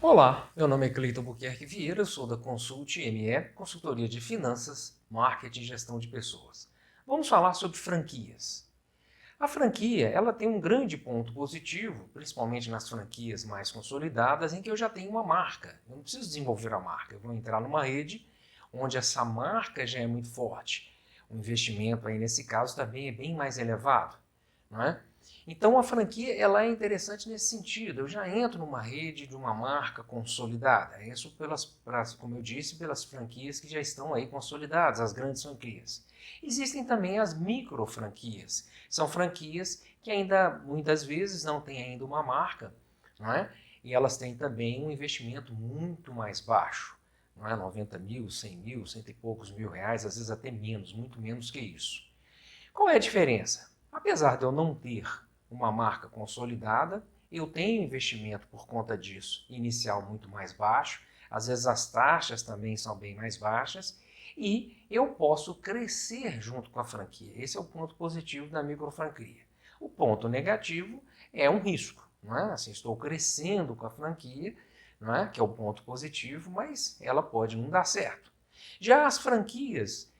Olá, meu nome é Cleiton Buquerque Vieira, eu sou da Consult ME, consultoria de finanças, marketing e gestão de pessoas. Vamos falar sobre franquias. A franquia, ela tem um grande ponto positivo, principalmente nas franquias mais consolidadas, em que eu já tenho uma marca. Eu não preciso desenvolver a marca, eu vou entrar numa rede onde essa marca já é muito forte. O investimento aí nesse caso também é bem mais elevado, não é? Então a franquia ela é interessante nesse sentido. Eu já entro numa rede de uma marca consolidada. Isso como eu disse, pelas franquias que já estão aí consolidadas, as grandes franquias. Existem também as micro franquias. São franquias que ainda muitas vezes não têm ainda uma marca, não é? E elas têm também um investimento muito mais baixo, não é? 90 mil, 100 mil, cento e poucos mil reais, às vezes até menos, muito menos que isso. Qual é a diferença? Apesar de eu não ter uma marca consolidada, eu tenho investimento por conta disso, inicial muito mais baixo, às vezes as taxas também são bem mais baixas e eu posso crescer junto com a franquia. Esse é o ponto positivo da microfranquia. O ponto negativo é um risco, não é? Assim, estou crescendo com a franquia, não é? Que é o ponto positivo, mas ela pode não dar certo. Já as franquias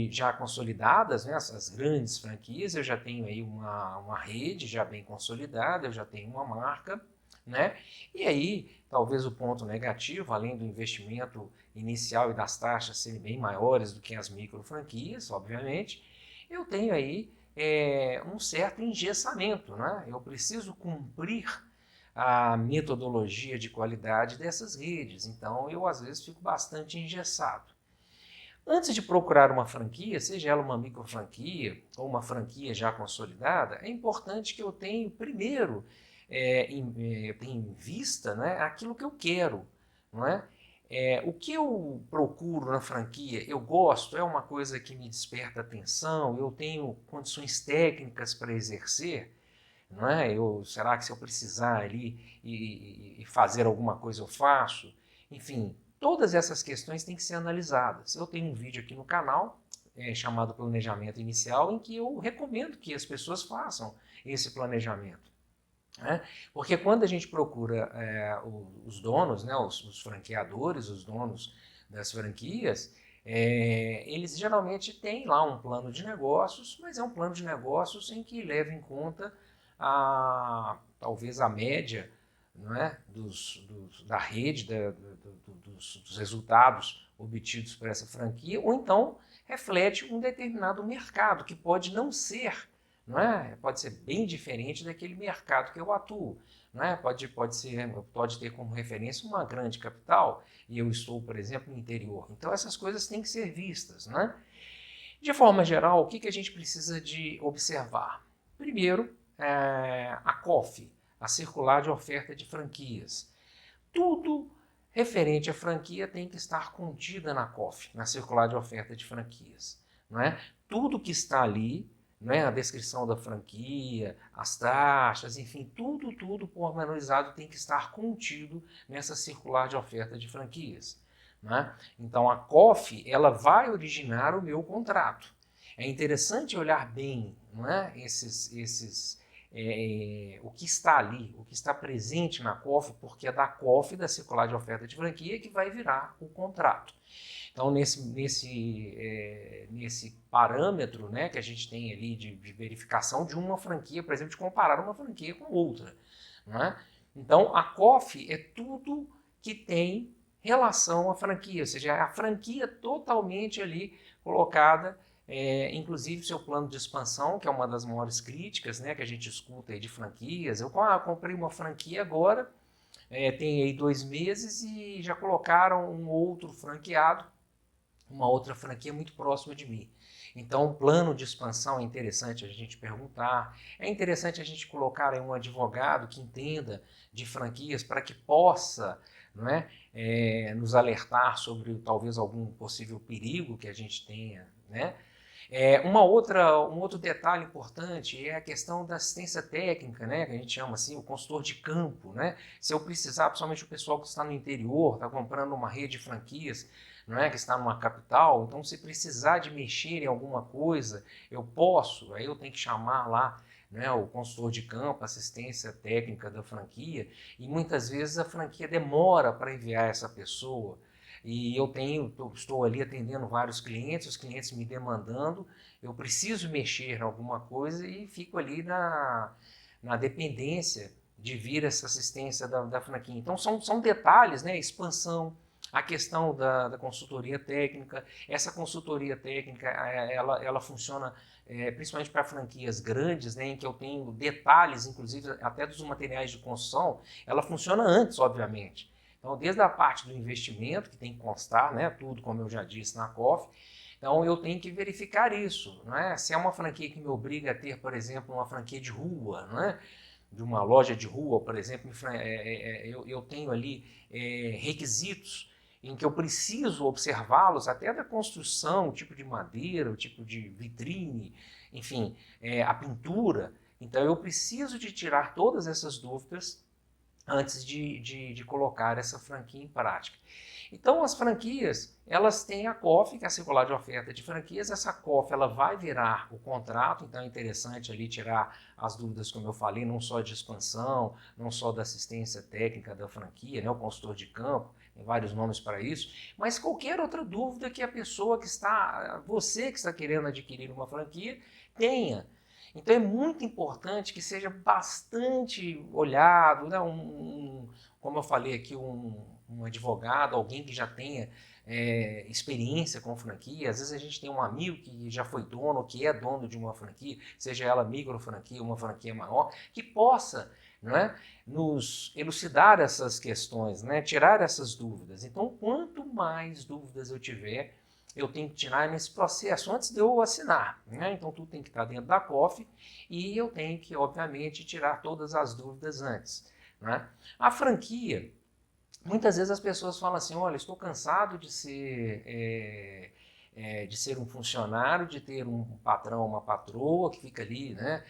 já consolidadas, né, essas grandes franquias, eu já tenho aí uma rede já bem consolidada, eu já tenho uma marca, né? E aí, talvez o ponto negativo, além do investimento inicial e das taxas serem bem maiores do que as micro franquias, obviamente, eu tenho aí um certo engessamento, né? Eu preciso cumprir a metodologia de qualidade dessas redes, então eu às vezes fico bastante engessado. Antes de procurar uma franquia, seja ela uma micro franquia ou uma franquia já consolidada, é importante que eu tenha primeiro em vista, né, aquilo que eu quero. Não é? O que eu procuro na franquia, eu gosto, é uma coisa que me desperta atenção, eu tenho condições técnicas para exercer, não é? Será que se eu precisar ali e fazer alguma coisa eu faço? Enfim, todas essas questões têm que ser analisadas. Eu tenho um vídeo aqui no canal chamado Planejamento Inicial, em que eu recomendo que as pessoas façam esse planejamento. Né? Porque quando a gente procura os donos, né, os franqueadores, os donos das franquias, eles geralmente têm lá um plano de negócios, mas é um plano de negócios em que leva em conta talvez a média, não é, da rede, dos resultados obtidos por essa franquia, ou então reflete um determinado mercado, que pode não ser, não é? Pode ser bem diferente daquele mercado que eu atuo. Não é? Pode ter como referência uma grande capital e eu estou, por exemplo, no interior. Então essas coisas têm que ser vistas. Não é? De forma geral, o que a gente precisa de observar? Primeiro, a COF, a Circular de Oferta de Franquias. Tudo referente à franquia tem que estar contida na COF, na Circular de Oferta de Franquias. Não é? Tudo que está ali, não é? A descrição da franquia, as taxas, enfim, tudo pormenorizado tem que estar contido nessa Circular de Oferta de Franquias. Né? Então a COF ela vai originar o meu contrato. É interessante olhar bem, não é? O que está ali, o que está presente na COF, porque é da COF, da Circular de Oferta de Franquia, que vai virar o contrato. Então, nesse parâmetro, né, que a gente tem ali de verificação de uma franquia, por exemplo, de comparar uma franquia com outra. Não é? Então, a COF é tudo que tem relação à franquia, ou seja, a franquia totalmente ali colocada, inclusive seu plano de expansão, que é uma das maiores críticas, né, que a gente escuta aí de franquias. Eu comprei uma franquia agora, tem aí 2 meses e já colocaram um outro franqueado, uma outra franquia muito próxima de mim. Então, o plano de expansão é interessante a gente perguntar. É interessante a gente colocar aí um advogado que entenda de franquias para que possa, não é, nos alertar sobre talvez algum possível perigo que a gente tenha, né? Um outro detalhe importante é a questão da assistência técnica, né, que a gente chama assim, o consultor de campo. Né? Se eu precisar, principalmente o pessoal que está no interior, está comprando uma rede de franquias, não é, que está numa capital, então se precisar de mexer em alguma coisa, eu posso, aí eu tenho que chamar lá, né, o consultor de campo, assistência técnica da franquia, e muitas vezes a franquia demora para enviar essa pessoa. E estou ali atendendo vários clientes, os clientes me demandando, eu preciso mexer em alguma coisa e fico ali na dependência de vir essa assistência da franquia. Então são detalhes, né? Expansão, a questão da consultoria técnica. Essa consultoria técnica, ela funciona principalmente para franquias grandes, né, em que eu tenho detalhes, inclusive até dos materiais de construção, ela funciona antes, obviamente. Então, desde a parte do investimento, que tem que constar, né, tudo como eu já disse na COF, então eu tenho que verificar isso. Né? Se é uma franquia que me obriga a ter, por exemplo, uma franquia de rua, né? De uma loja de rua, por exemplo, eu tenho ali requisitos em que eu preciso observá-los, até da construção, o tipo de madeira, o tipo de vitrine, enfim, a pintura. Então eu preciso de tirar todas essas dúvidas antes de colocar essa franquia em prática. Então as franquias, elas têm a COF, que é a circular de oferta de franquias. Essa COF, ela vai virar o contrato, então é interessante ali tirar as dúvidas, como eu falei, não só de expansão, não só da assistência técnica da franquia, né, o consultor de campo, tem vários nomes para isso, mas qualquer outra dúvida que a pessoa você que está querendo adquirir uma franquia, tenha. Então é muito importante que seja bastante olhado, né? Como eu falei aqui, um advogado, alguém que já tenha experiência com franquia. Às vezes a gente tem um amigo que já foi dono, que é dono de uma franquia, seja ela micro franquia ou uma franquia maior, que possa, né, nos elucidar essas questões, né, tirar essas dúvidas. Então, quanto mais dúvidas eu tiver, eu tenho que tirar nesse processo antes de eu assinar. Né? Então, tudo tem que estar dentro da COF e eu tenho que, obviamente, tirar todas as dúvidas antes. Né? A franquia, muitas vezes as pessoas falam assim, olha, estou cansado de ser um funcionário, de ter um patrão, uma patroa que fica ali, né,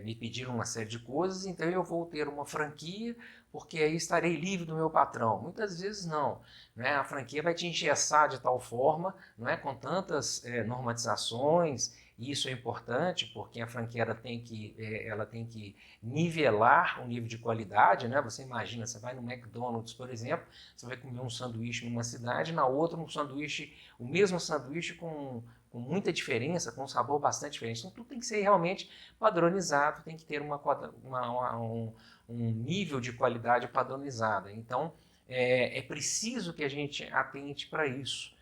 me pedindo uma série de coisas, então eu vou ter uma franquia, porque aí estarei livre do meu patrão. Muitas vezes não. Né? A franquia vai te engessar de tal forma, não é, com tantas normatizações. E isso é importante porque a franquia ela tem que nivelar o nível de qualidade. Né? Você imagina, você vai no McDonald's, por exemplo, você vai comer um sanduíche numa cidade, na outra um sanduíche, o mesmo sanduíche com muita diferença, com um sabor bastante diferente. Então tudo tem que ser realmente padronizado, tem que ter um nível de qualidade padronizada. Então é preciso que a gente atente para isso.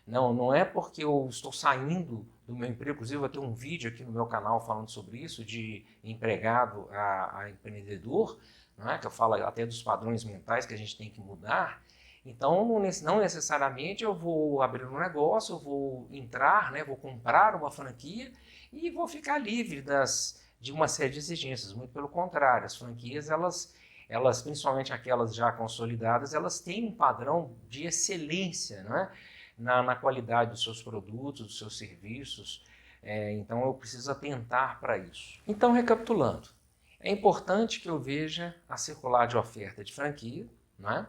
Não é porque eu estou saindo do meu emprego, inclusive eu vou ter um vídeo aqui no meu canal falando sobre isso, de empregado a empreendedor, que eu falo até dos padrões mentais que a gente tem que mudar. Então, não necessariamente eu vou abrir um negócio, eu vou entrar, né, vou comprar uma franquia e vou ficar livre de uma série de exigências. Muito pelo contrário, as franquias, elas, principalmente aquelas já consolidadas, elas têm um padrão de excelência, né, na qualidade dos seus produtos, dos seus serviços. Então eu preciso atentar para isso. Então, recapitulando, é importante que eu veja a circular de oferta de franquia, né?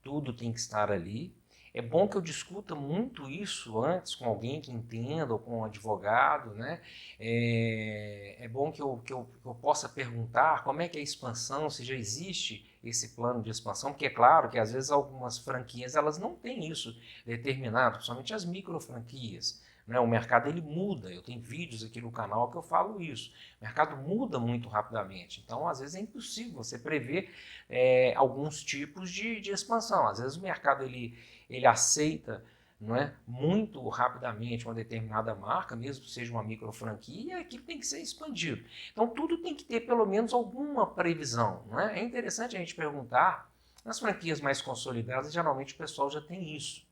Tudo tem que estar ali. É bom que eu discuta muito isso antes com alguém que entenda, ou com um advogado, né? É bom que eu possa perguntar como é que é a expansão, se já existe esse plano de expansão, porque é claro que às vezes algumas franquias elas não têm isso determinado, principalmente as micro franquias. Né? O mercado ele muda, eu tenho vídeos aqui no canal que eu falo isso. O mercado muda muito rapidamente, então às vezes é impossível você prever alguns tipos de expansão. Às vezes o mercado ele aceita, não é, muito rapidamente uma determinada marca, mesmo que seja uma micro franquia, e aquilo tem que ser expandido. Então tudo tem que ter pelo menos alguma previsão. Não é? É interessante a gente perguntar, nas franquias mais consolidadas, geralmente o pessoal já tem isso,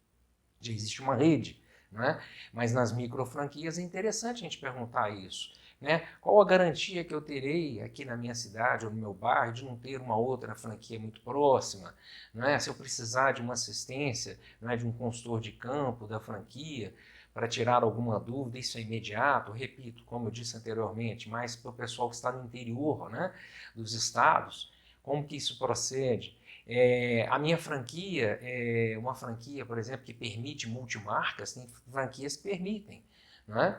já existe uma rede. Né? Mas nas micro franquias é interessante a gente perguntar isso. Né? Qual a garantia que eu terei aqui na minha cidade ou no meu bairro de não ter uma outra franquia muito próxima? Né? Se eu precisar de uma assistência, né, de um consultor de campo da franquia para tirar alguma dúvida, isso é imediato. Repito, como eu disse anteriormente, mais para o pessoal que está no interior, né, dos estados, como que isso procede? A minha franquia é uma franquia, por exemplo, que permite multimarcas, tem franquias que permitem. Não é?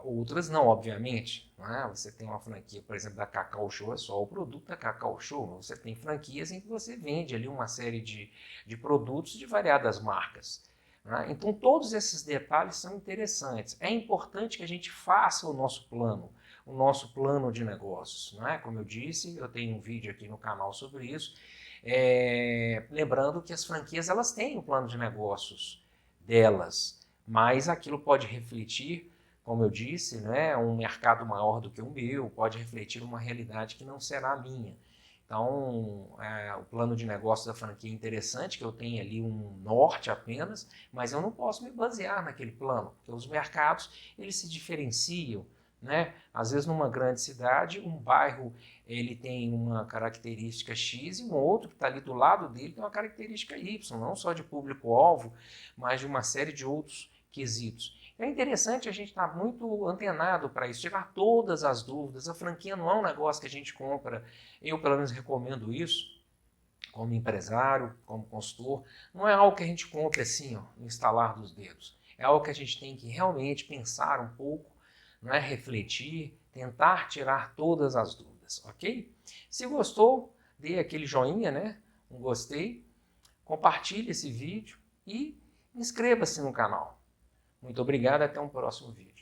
Outras não, obviamente. Não é? Você tem uma franquia, por exemplo, da Cacau Show, é só o produto da Cacau Show. Você tem franquias em que você vende ali uma série de produtos de variadas marcas. Não é? Então, todos esses detalhes são interessantes. É importante que a gente faça o nosso plano de negócios. Não é? Como eu disse, eu tenho um vídeo aqui no canal sobre isso. Lembrando que as franquias elas têm um plano de negócios delas, mas aquilo pode refletir, como eu disse, né, um mercado maior do que o meu, pode refletir uma realidade que não será a minha. Então, o plano de negócio da franquia é interessante, que eu tenho ali um norte apenas, mas eu não posso me basear naquele plano, porque os mercados eles se diferenciam, né? Às vezes, numa grande cidade, um bairro ele tem uma característica X e um outro que está ali do lado dele tem uma característica Y, não só de público-alvo, mas de uma série de outros quesitos. É interessante a gente estar muito antenado para isso, tirar todas as dúvidas. A franquia não é um negócio que a gente compra, eu pelo menos recomendo isso, como empresário, como consultor, não é algo que a gente compra assim, ó, no instalar dos dedos. É algo que a gente tem que realmente pensar um pouco, não é? Refletir, tentar tirar todas as dúvidas, ok? Se gostou, dê aquele joinha, né? Um gostei, compartilhe esse vídeo e inscreva-se no canal. Muito obrigado, até um próximo vídeo.